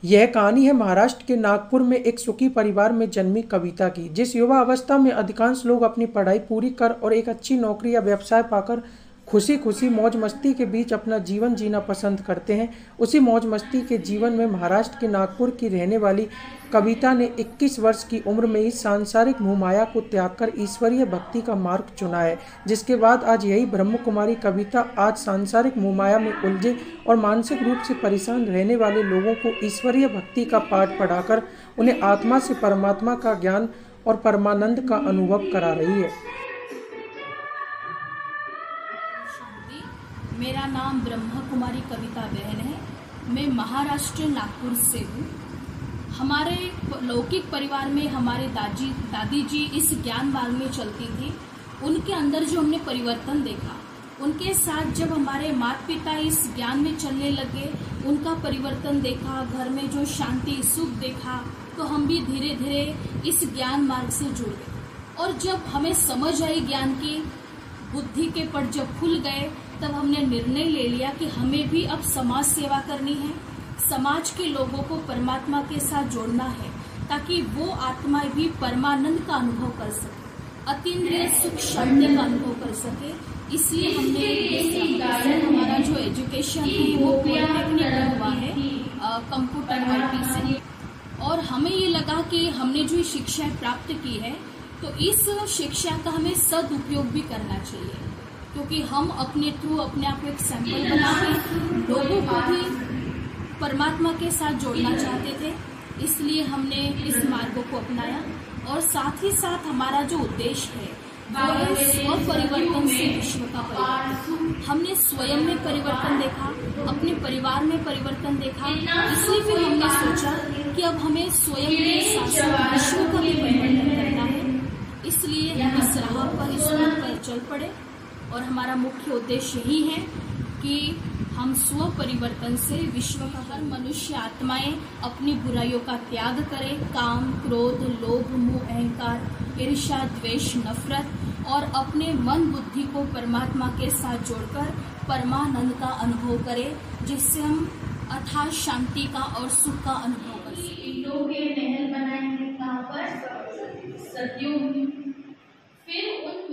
यह कहानी है महाराष्ट्र के नागपुर में एक सुखी परिवार में जन्मी कविता की। जिस युवा अवस्था में अधिकांश लोग अपनी पढ़ाई पूरी कर और एक अच्छी नौकरी या व्यवसाय पाकर खुशी खुशी मौज मस्ती के बीच अपना जीवन जीना पसंद करते हैं, उसी मौज मस्ती के जीवन में महाराष्ट्र के नागपुर की रहने वाली कविता ने 21 वर्ष की उम्र में ही सांसारिक मोहमाया को त्याग कर ईश्वरीय भक्ति का मार्ग चुना है। जिसके बाद आज यही ब्रह्म कुमारी कविता आज सांसारिक मोहमाया में उलझे और मानसिक रूप से परेशान रहने वाले लोगों को ईश्वरीय भक्ति का पाठ पढ़ाकर उन्हें आत्मा से परमात्मा का ज्ञान और परमानंद का अनुभव करा रही है। मेरा नाम ब्रह्म कुमारी कविता बहन है। मैं महाराष्ट्र नागपुर से हूँ। हमारे लौकिक परिवार में हमारे दादी जी इस ज्ञान मार्ग में चलती थी। उनके अंदर जो हमने परिवर्तन देखा, उनके साथ जब हमारे माता पिता इस ज्ञान में चलने लगे, उनका परिवर्तन देखा, घर में जो शांति सुख देखा, तो हम भी धीरे धीरे इस ज्ञान मार्ग से जुड़ गए। और जब हमें समझ आई ज्ञान की, बुद्धि के पट जब खुल गए, तब हमने निर्णय ले लिया कि हमें भी अब समाज सेवा करनी है, समाज के लोगों को परमात्मा के साथ जोड़ना है, ताकि वो आत्माएं भी परमानंद का अनुभव कर सके, अतीन्द्रिय सुख शांति का अनुभव कर सके। इसलिए हमने हमारा जो एजुकेशन है वो पॉलिटेक्निक हुआ है, कंप्यूटर IT से। और हमें ये लगा कि हमने जो शिक्षा प्राप्त की है, तो इस शिक्षा का हमें सदुपयोग भी करना चाहिए, क्योंकि हम अपने थ्रू अपने आप को एक सैंपल बना के लोगों को भी परमात्मा के साथ जोड़ना चाहते थे। इसलिए हमने इस मार्ग को अपनाया। और साथ ही साथ हमारा जो उद्देश्य है वो है स्व परिवर्तन से विश्व का परिवर्तन। हमने स्वयं में परिवर्तन देखा, अपने परिवार में परिवर्तन देखा, इसलिए फिर हमने सोचा कि अब हमें स्वयं के साथ विश्व का भी परिवर्तन करना है। इसलिए हम इस राह पर, इस मार्ग पर चल पड़े। और हमारा मुख्य उद्देश्य यही है कि हम स्व परिवर्तन से विश्व का हर मनुष्य आत्माएं अपनी बुराइयों का त्याग करें, काम, क्रोध, लोभ, मोह, अहंकार, ईर्ष्या, द्वेष, नफरत और अपने मन बुद्धि को परमात्मा के साथ जोड़कर परमानंद का अनुभव करें, जिससे हम अथाह शांति का और सुख का अनुभव कर सकें। ईंटों के महल बनाए हैं कहाँ पर? सतयुग। फिर उन